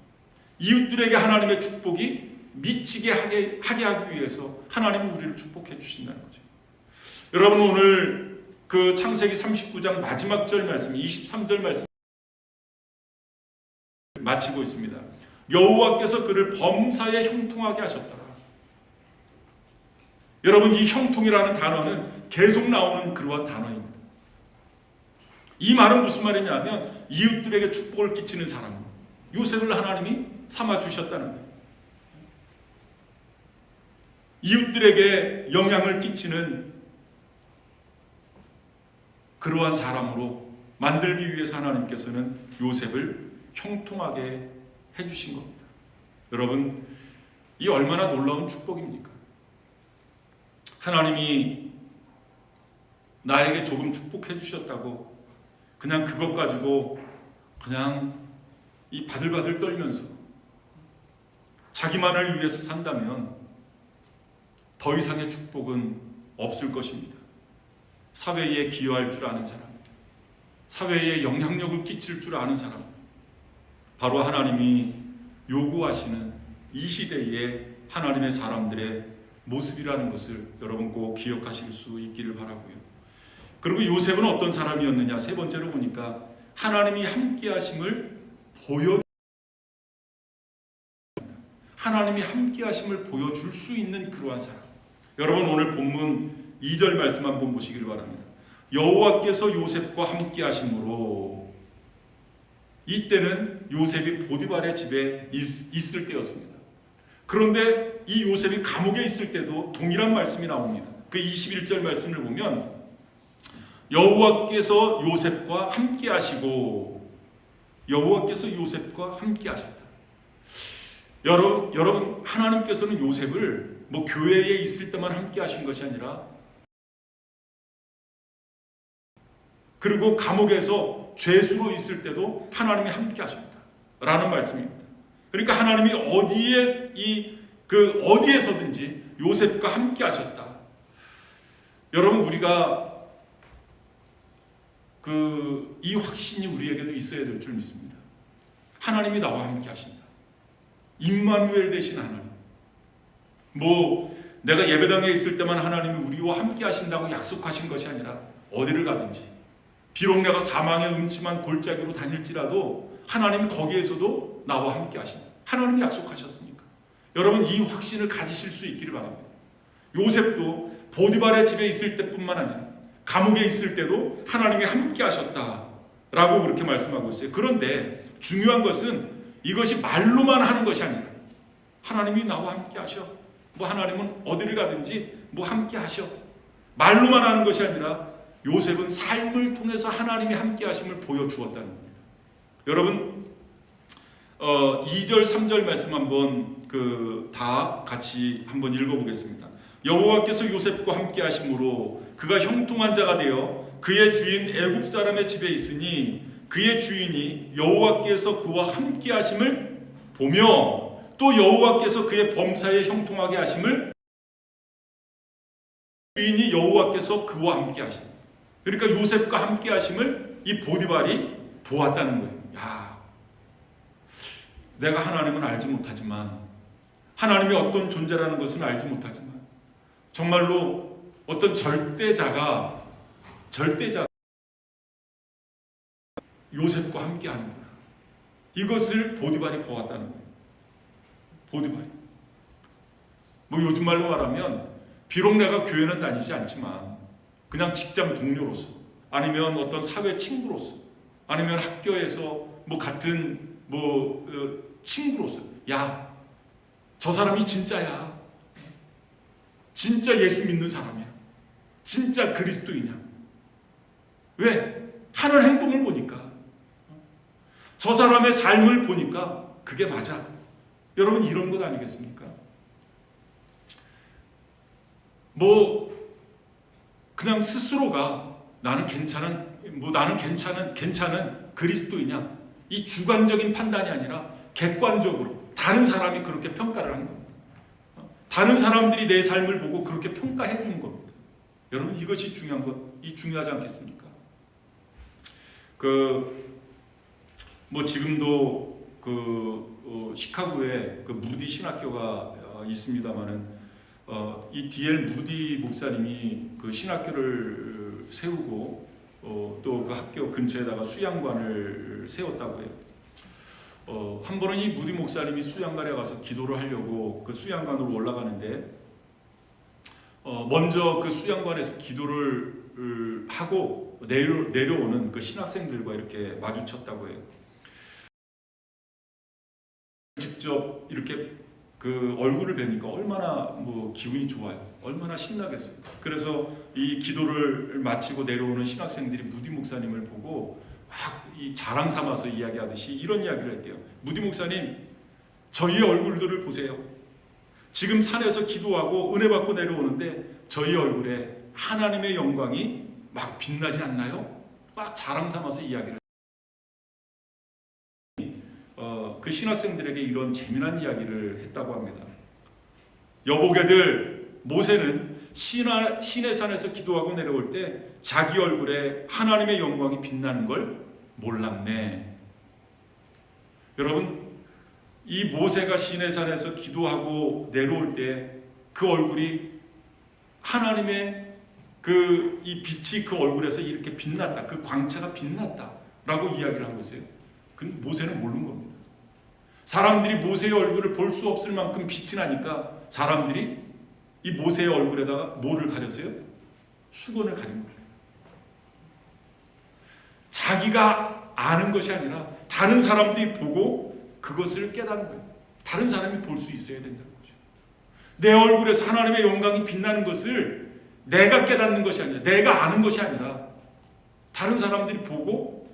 이웃들에게 하나님의 축복이 미치게 하게 하기 위해서 하나님이 우리를 축복해 주신다는 거죠. 여러분, 오늘 그 창세기 39장 마지막 절 말씀 23절 말씀 마치고 있습니다. 여호와께서 그를 범사에 형통하게 하셨더라. 여러분, 이 형통이라는 단어는 계속 나오는 그러한 단어입니다. 이 말은 무슨 말이냐면 이웃들에게 축복을 끼치는 사람, 요셉을 하나님이 삼아 주셨다는 거예요. 이웃들에게 영향을 끼치는 그러한 사람으로 만들기 위해서 하나님께서는 요셉을 형통하게 해주신 겁니다. 여러분, 이 얼마나 놀라운 축복입니까? 하나님이 나에게 조금 축복해 주셨다고 그냥 그것 가지고 그냥 이 바들바들 떨면서 자기만을 위해서 산다면 더 이상의 축복은 없을 것입니다. 사회에 기여할 줄 아는 사람, 사회에 영향력을 끼칠 줄 아는 사람, 바로 하나님이 요구하시는 이 시대의 하나님의 사람들의 모습이라는 것을 여러분 꼭 기억하실 수 있기를 바라고요. 그리고 요셉은 어떤 사람이었느냐? 세 번째로 보니까 하나님이 함께 하심을 하나님이 함께 하심을 보여줄 수 있는 그러한 사람. 여러분, 오늘 본문 2절 말씀 한번 보시길 바랍니다. 여호와께서 요셉과 함께 하심으로, 이때는 요셉이 보디발의 집에 있을 때였습니다. 그런데 이 요셉이 감옥에 있을 때도 동일한 말씀이 나옵니다. 그 21절 말씀을 보면 여호와께서 요셉과 함께 하시고, 여호와께서 요셉과 함께 하셨다. 여러분, 하나님께서는 요셉을 뭐 교회에 있을 때만 함께 하신 것이 아니라, 그리고 감옥에서 죄수로 있을 때도 하나님이 함께 하셨다라는 말씀입니다. 그러니까 하나님이 어디에서든지 요셉과 함께 하셨다. 여러분, 우리가 이 확신이 우리에게도 있어야 될 줄 믿습니다. 하나님이 나와 함께 하신다. 임마누엘 되신 하나님. 내가 예배당에 있을 때만 하나님이 우리와 함께 하신다고 약속하신 것이 아니라 어디를 가든지, 비록 내가 사망의 음침한 골짜기로 다닐지라도 하나님이 거기에서도 나와 함께 하신다. 하나님이 약속하셨으니까. 여러분, 이 확신을 가지실 수 있기를 바랍니다. 요셉도 보디발의 집에 있을 때뿐만 아니라 감옥에 있을 때도 하나님이 함께 하셨다라고 그렇게 말씀하고 있어요. 그런데 중요한 것은 이것이 말로만 하는 것이 아니라 하나님이 나와 함께 하셔. 하나님은 어디를 가든지 함께 하셔. 말로만 하는 것이 아니라 요셉은 삶을 통해서 하나님이 함께 하심을 보여주었다는 겁니다. 여러분, 2절 3절 말씀 한번 다 같이 한번 읽어보겠습니다. 여호와께서 요셉과 함께 하심으로 그가 형통한 자가 되어 그의 주인 애굽 사람의 집에 있으니 그의 주인이 여호와께서 그와 함께 하심을 보며 또 여호와께서 그의 범사에 형통하게 하심을, 주인이 여호와께서 그와 함께 하심. 그러니까 요셉과 함께 하심을 이 보디발이 보았다는 거예요. 내가 하나님은 알지 못하지만, 하나님이 어떤 존재라는 것은 알지 못하지만 정말로 어떤 절대자가 요셉과 함께 하는구나. 이것을 보디발이 보았다는 거예요. 보디발이. 요즘 말로 말하면 비록 내가 교회는 다니지 않지만 그냥 직장 동료로서, 아니면 어떤 사회 친구로서, 아니면 학교에서 같은 친구로서, 야, 저 사람이 진짜야. 진짜 예수 믿는 사람이야. 진짜 그리스도이냐. 왜? 하는 행동을 보니까, 저 사람의 삶을 보니까 그게 맞아. 여러분, 이런 것 아니겠습니까? 그냥 스스로가 나는 괜찮은 그리스도이냐, 이 주관적인 판단이 아니라 객관적으로 다른 사람이 그렇게 평가를 하는 겁니다. 다른 사람들이 내 삶을 보고 그렇게 평가해 주는 겁니다. 여러분, 이것이 중요하지 않겠습니까? 지금도 시카고에 무디 신학교가 있습니다만은 이 D.L. 무디 목사님이 신학교를 세우고 또 그 학교 근처에다가 수양관을 세웠다고 해요. 한 번은 이 무디 목사님이 수양관에 가서 기도를 하려고 그 수양관으로 올라가는데 먼저 그 수양관에서 기도를 하고 내려오는 그 신학생들과 이렇게 마주쳤다고 해요. 직접 이렇게 그 얼굴을 뵈니까 얼마나 기분이 좋아요. 얼마나 신나겠어요. 그래서 이 기도를 마치고 내려오는 신학생들이 무디 목사님을 보고 막 이 자랑 삼아서 이야기하듯이 이런 이야기를 했대요. 무디 목사님, 저희의 얼굴들을 보세요. 지금 산에서 기도하고 은혜 받고 내려오는데 저희 얼굴에 하나님의 영광이 막 빛나지 않나요? 막 자랑 삼아서 이야기를 그 신학생들에게 이런 재미난 이야기를 했다고 합니다. 여보게들, 모세는 시내 산에서 기도하고 내려올 때 자기 얼굴에 하나님의 영광이 빛나는 걸 몰랐네. 여러분, 이 모세가 시내산에서 기도하고 내려올 때 그 얼굴이 하나님의 이 빛이 그 얼굴에서 이렇게 빛났다. 그 광채가 빛났다라고 이야기를 하고 있어요. 근데 모세는 모르는 겁니다. 사람들이 모세의 얼굴을 볼 수 없을 만큼 빛이 나니까 사람들이 이 모세의 얼굴에다가 뭐를 가렸어요? 수건을 가린 거예요. 자기가 아는 것이 아니라 다른 사람들이 보고 그것을 깨닫는 거예요. 다른 사람이 볼 수 있어야 된다는 거죠. 내 얼굴에서 하나님의 영광이 빛나는 것을 내가 깨닫는 것이 아니라, 내가 아는 것이 아니라 다른 사람들이 보고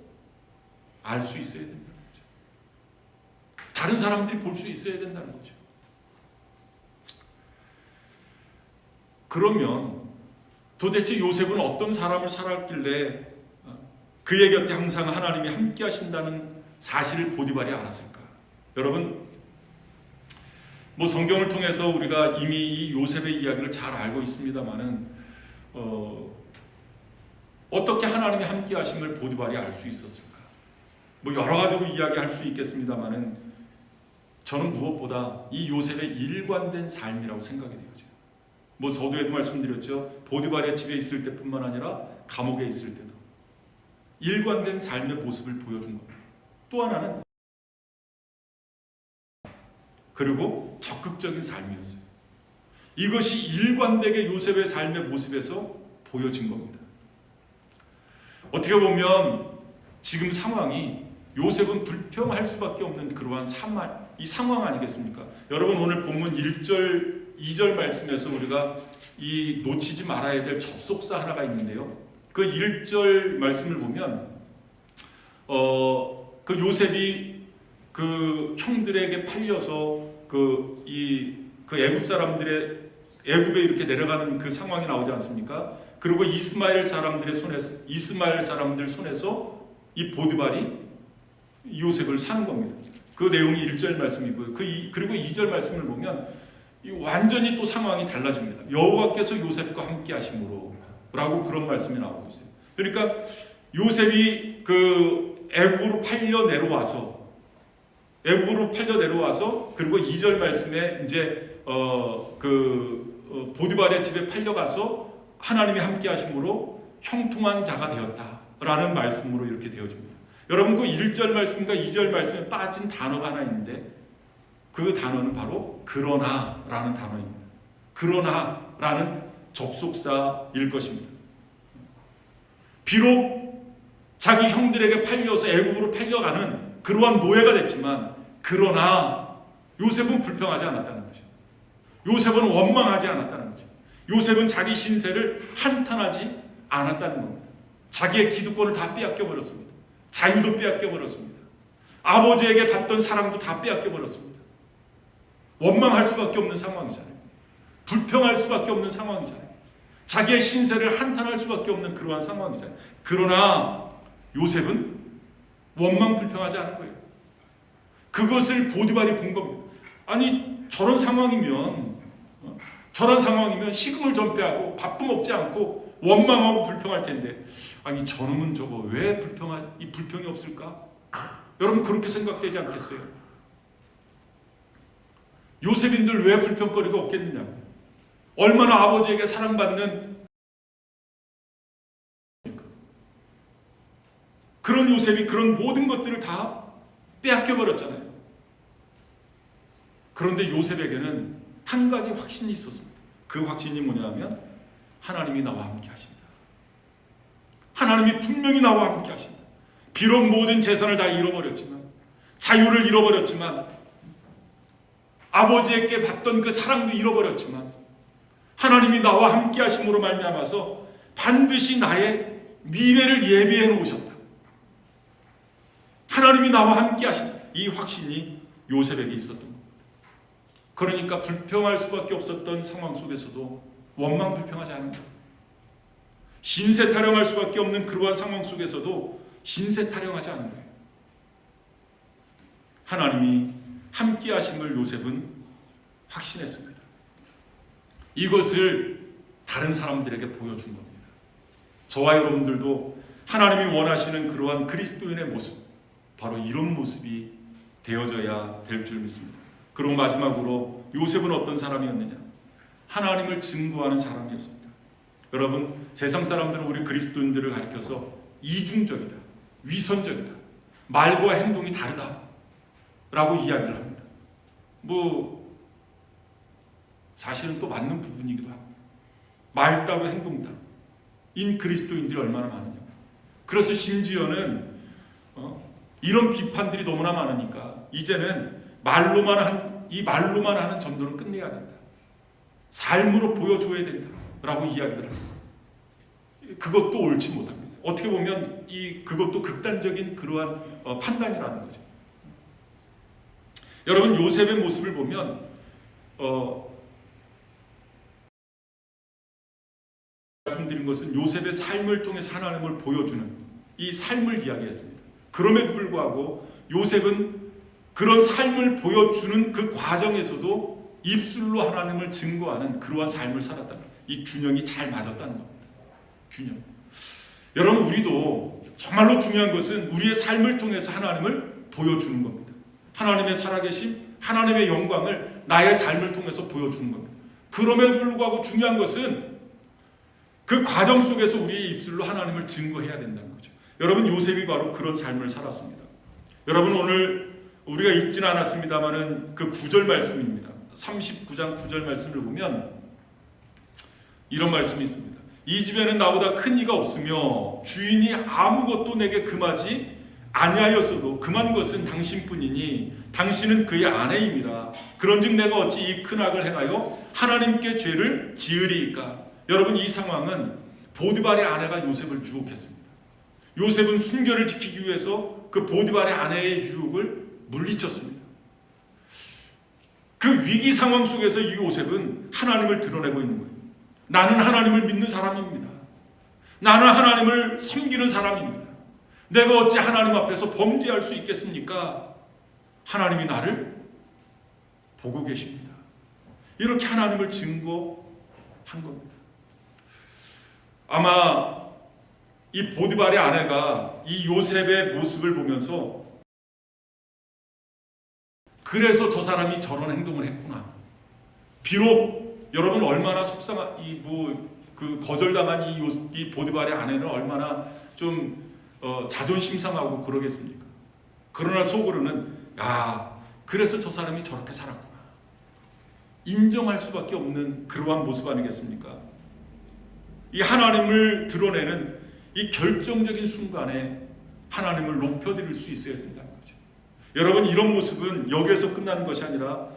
알 수 있어야 된다는 거죠. 다른 사람들이 볼 수 있어야 된다는 거죠. 그러면 도대체 요셉은 어떤 사람을 살았길래 그의 곁에 항상 하나님이 함께 하신다는 사실을 보디발이 알았을까? 여러분, 성경을 통해서 우리가 이미 이 요셉의 이야기를 잘 알고 있습니다만은 어떻게 하나님이 함께 하심을 보디발이 알 수 있었을까? 여러 가지로 이야기할 수 있겠습니다만은 저는 무엇보다 이 요셉의 일관된 삶이라고 생각이 되어져요. 저도에도 말씀드렸죠. 보디발의 집에 있을 때뿐만 아니라 감옥에 있을 때도 일관된 삶의 모습을 보여준 겁니다. 또 하나는 그리고 적극적인 삶이었어요. 이것이 일관되게 요셉의 삶의 모습에서 보여진 겁니다. 어떻게 보면 지금 상황이 요셉은 불평할 수밖에 없는 그러한 이 상황 아니겠습니까? 여러분, 오늘 본문 1절, 2절 말씀에서 우리가 이 놓치지 말아야 될 접속사 하나가 있는데요. 그 1절 말씀을 보면 그 요셉이 그 형들에게 팔려서 애굽 사람들의 애굽에 이렇게 내려가는 그 상황이 나오지 않습니까? 그리고 이스마엘 사람들 손에서 이 보디발이 요셉을 사는 겁니다. 그 내용이 1절 말씀이고요. 그리고 2절 말씀을 보면 완전히 또 상황이 달라집니다. 여호와께서 요셉과 함께 하심으로 라고 그런 말씀이 나오고 있어요. 그러니까 요셉이 그 애굽으로 팔려 내려와서 그리고 2절 말씀에 이제 보디발의 집에 팔려가서 하나님이 함께 하심으로 형통한 자가 되었다라는 말씀으로 이렇게 되어집니다. 여러분, 그 1절 말씀과 2절 말씀에 빠진 단어가 하나 있는데 그 단어는 바로 그러나라는 단어입니다. 그러나라는 접속사일 것입니다. 비록 자기 형들에게 팔려서 애굽으로 팔려가는 그러한 노예가 됐지만 그러나 요셉은 불평하지 않았다는 거죠. 요셉은 원망하지 않았다는 거죠. 요셉은 자기 신세를 한탄하지 않았다는 겁니다. 자기의 기득권을 다 빼앗겨버렸습니다. 자유도 빼앗겨버렸습니다. 아버지에게 받던 사랑도 다 빼앗겨버렸습니다. 원망할 수밖에 없는 상황이잖아요. 불평할 수밖에 없는 상황이잖아요. 자기의 신세를 한탄할 수밖에 없는 그러한 상황이잖아요. 그러나 요셉은 원망 불평하지 않은 거예요. 그것을 보디발이 본 겁니다. 아니, 저런 상황이면 식음을 전폐하고 밥도 먹지 않고 원망하고 불평할 텐데, 아니 저놈은 저거 왜 이 불평이 없을까? 여러분, 그렇게 생각되지 않겠어요? 요셉인들 왜 불평거리가 없겠느냐? 얼마나 아버지에게 사랑받는 그런 요셉이 그런 모든 것들을 다 빼앗겨 버렸잖아요. 그런데 요셉에게는 한 가지 확신이 있었습니다. 그 확신이 뭐냐면 하나님이 나와 함께 하신다. 하나님이 분명히 나와 함께 하신다. 비록 모든 재산을 다 잃어버렸지만, 자유를 잃어버렸지만, 아버지에게 받던 그 사랑도 잃어버렸지만, 하나님이 나와 함께 하심으로 말미암아서 반드시 나의 미래를 예비해 놓으셨다. 하나님이 나와 함께 하신다. 이 확신이 요셉에게 있었던 겁니다. 그러니까 불평할 수밖에 없었던 상황 속에서도 원망불평하지 않은 거예요. 신세타령할 수밖에 없는 그러한 상황 속에서도 신세타령하지 않은 거예요. 하나님이 함께 하심을 요셉은 확신했습니다. 이것을 다른 사람들에게 보여준 겁니다. 저와 여러분들도 하나님이 원하시는 그러한 그리스도인의 모습, 바로 이런 모습이 되어져야 될 줄 믿습니다. 그리고 마지막으로 요셉은 어떤 사람이었느냐? 하나님을 증거하는 사람이었습니다. 여러분, 세상 사람들은 우리 그리스도인들을 가리켜서 이중적이다, 위선적이다, 말과 행동이 다르다 라고 이야기를 합니다. 사실은 또 맞는 부분이기도 하고, 말 따로 행동 따로 인 그리스도인들이 얼마나 많으냐. 그래서 심지어는 이런 비판들이 너무나 많으니까 이제는 말로만 하는 전도는 끝내야 된다. 삶으로 보여줘야 된다 라고 이야기를 합니다. 그것도 옳지 못합니다. 어떻게 보면 그것도 극단적인 그러한 판단이라는 거죠. 여러분, 요셉의 모습을 보면 말씀드린 것은 요셉의 삶을 통해서 하나님을 보여주는 이 삶을 이야기했습니다. 그럼에도 불구하고 요셉은 그런 삶을 보여주는 그 과정에서도 입술로 하나님을 증거하는 그러한 삶을 살았다는, 이 균형이 잘 맞았다는 겁니다. 균형. 여러분, 우리도 정말로 중요한 것은 우리의 삶을 통해서 하나님을 보여주는 겁니다. 하나님의 살아계심, 하나님의 영광을 나의 삶을 통해서 보여주는 겁니다. 그럼에도 불구하고 중요한 것은 그 과정 속에서 우리의 입술로 하나님을 증거해야 된다는 거죠. 여러분, 요셉이 바로 그런 삶을 살았습니다. 여러분, 오늘 우리가 읽지는 않았습니다만은 그 9절 말씀입니다. 39장 9절 말씀을 보면 이런 말씀이 있습니다. 이 집에는 나보다 큰 이가 없으며 주인이 아무것도 내게 금하지 아니하였어도 금한 것은 당신뿐이니 당신은 그의 아내임이라. 그런즉 내가 어찌 이 큰 악을 행하여 하나님께 죄를 지으리이까. 여러분, 이 상황은 보디발의 아내가 요셉을 유혹했습니다. 요셉은 순결을 지키기 위해서 그 보디발의 아내의 유혹을 물리쳤습니다. 그 위기 상황 속에서 이 요셉은 하나님을 드러내고 있는 거예요. 나는 하나님을 믿는 사람입니다. 나는 하나님을 섬기는 사람입니다. 내가 어찌 하나님 앞에서 범죄할 수 있겠습니까? 하나님이 나를 보고 계십니다. 이렇게 하나님을 증거한 겁니다. 아마 이 보디발의 아내가 이 요셉의 모습을 보면서 그래서 저 사람이 저런 행동을 했구나. 비록 여러분 얼마나 그 거절당한 이 보디발의 아내는 얼마나 좀 자존심 상하고 그러겠습니까? 그러나 속으로는 그래서 저 사람이 저렇게 살았구나. 인정할 수밖에 없는 그러한 모습 아니겠습니까? 이 하나님을 드러내는 이 결정적인 순간에 하나님을 높여드릴 수 있어야 된다는 거죠. 여러분, 이런 모습은 여기에서 끝나는 것이 아니라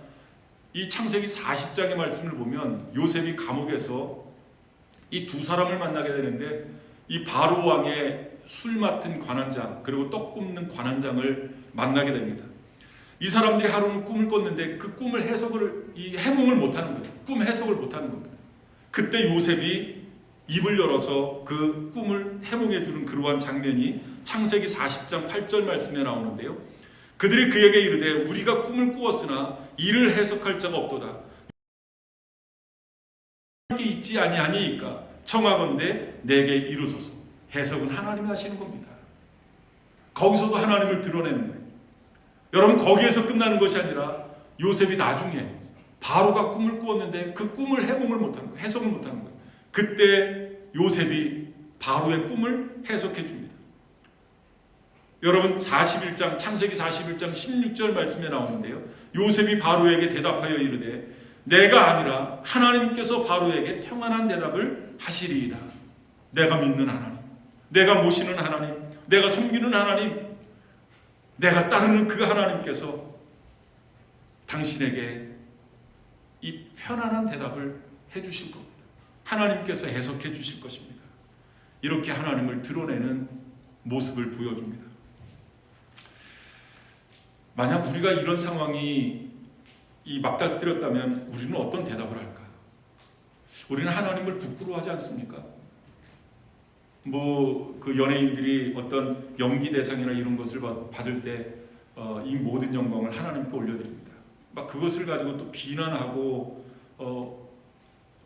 이 창세기 40장의 말씀을 보면 요셉이 감옥에서 이 두 사람을 만나게 되는데 이 바로 왕의 술 맡은 관원장 그리고 떡 굽는 관원장을 만나게 됩니다. 이 사람들이 하루는 꿈을 꿨는데 그 꿈을 해몽을 못하는 거예요. 꿈 해석을 못하는 겁니다. 그때 요셉이 입을 열어서 그 꿈을 해몽해 주는 그러한 장면이 창세기 40장 8절 말씀에 나오는데요. 그들이 그에게 이르되 우리가 꿈을 꾸었으나 이를 해석할 자가 없도다. 함께 있지 아니하니이까 청하건대 내게 이루소서. 해석은 하나님이 하시는 겁니다. 거기서도 하나님을 드러내는 거예요. 여러분, 거기에서 끝나는 것이 아니라 요셉이 나중에 바로가 꿈을 꾸었는데 그 꿈을 해몽을 못하는 거예요. 해석을 못하는 거예요. 그때 요셉이 바로의 꿈을 해석해 줍니다. 여러분 41장 창세기 41장 16절 말씀에 나오는데요. 요셉이 바로에게 대답하여 이르되 내가 아니라 하나님께서 바로에게 평안한 대답을 하시리이다. 내가 믿는 하나님, 내가 모시는 하나님, 내가 섬기는 하나님, 내가 따르는 그 하나님께서 당신에게 이 편안한 대답을 해주실 겁니다. 하나님께서 해석해 주실 것입니다. 이렇게 하나님을 드러내는 모습을 보여줍니다. 만약 우리가 이런 상황이 맞닥뜨렸다면 우리는 어떤 대답을 할까요? 우리는 하나님을 부끄러워하지 않습니까? 그 연예인들이 어떤 연기 대상이나 이런 것을 받을 때 이 모든 영광을 하나님께 올려드립니다. 막 그것을 가지고 또 비난하고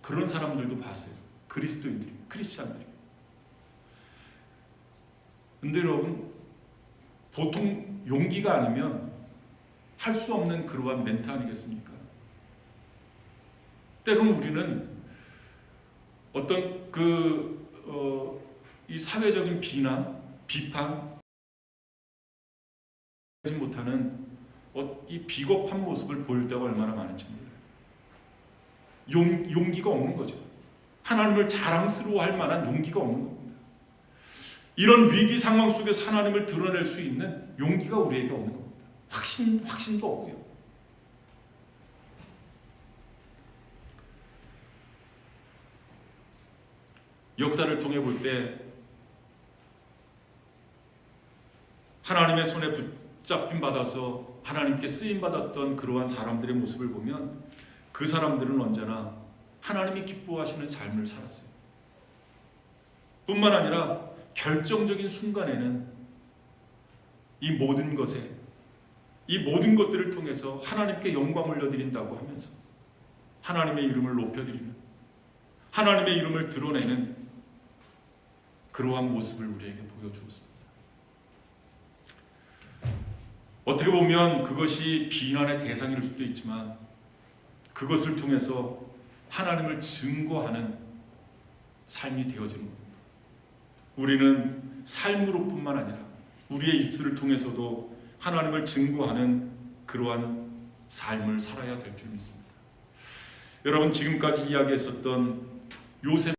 그런 사람들도 봤어요. 그리스도인들이, 크리스찬들이. 근데 여러분, 보통 용기가 아니면 할 수 없는 그러한 멘트 아니겠습니까? 때로는 우리는 어떤 이 사회적인 비난, 비판 하지 못하는 이 비겁한 모습을 보일 때가 얼마나 많은지 몰라요. 용기가 없는 거죠. 하나님을 자랑스러워할 만한 용기가 없는 겁니다. 이런 위기 상황 속에서 하나님을 드러낼 수 있는 용기가 우리에게 없는 겁니다. 확신도 없고요. 역사를 통해 볼 때 하나님의 손에 붙잡힘 받아서 하나님께 쓰임 받았던 그러한 사람들의 모습을 보면 그 사람들은 언제나 하나님이 기뻐하시는 삶을 살았어요. 뿐만 아니라 결정적인 순간에는 이 모든 것들을 통해서 하나님께 영광 올려드린다고 하면서 하나님의 이름을 높여드리는, 하나님의 이름을 드러내는 그러한 모습을 우리에게 보여주었습니다. 어떻게 보면 그것이 비난의 대상일 수도 있지만 그것을 통해서 하나님을 증거하는 삶이 되어지는 겁니다. 우리는 삶으로뿐만 아니라 우리의 입술을 통해서도 하나님을 증거하는 그러한 삶을 살아야 될 줄 믿습니다. 여러분, 지금까지 이야기했었던 요셉,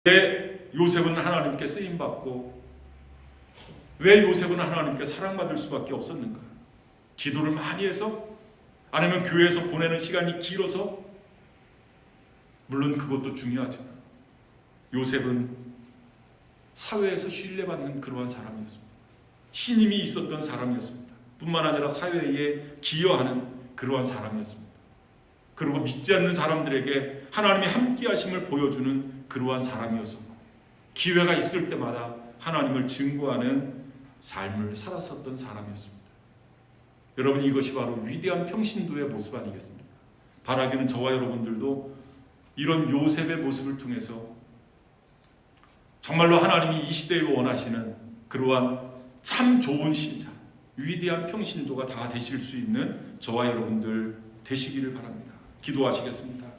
왜 요셉은 하나님께 쓰임받고 왜 요셉은 하나님께 사랑받을 수밖에 없었는가? 기도를 많이 해서? 아니면 교회에서 보내는 시간이 길어서? 물론 그것도 중요하지만 요셉은 사회에서 신뢰받는 그러한 사람이었습니다. 신임이 있었던 사람이었습니다. 뿐만 아니라 사회에 기여하는 그러한 사람이었습니다. 그리고 믿지 않는 사람들에게 하나님의 함께하심을 보여주는 그러한 사람이었습니다. 기회가 있을 때마다 하나님을 증거하는 삶을 살았었던 사람이었습니다. 여러분, 이것이 바로 위대한 평신도의 모습 아니겠습니까? 바라기는 저와 여러분들도 이런 요셉의 모습을 통해서 정말로 하나님이 이 시대에 원하시는 그러한 참 좋은 신자, 위대한 평신도가 다 되실 수 있는 저와 여러분들 되시기를 바랍니다. 기도하시겠습니다.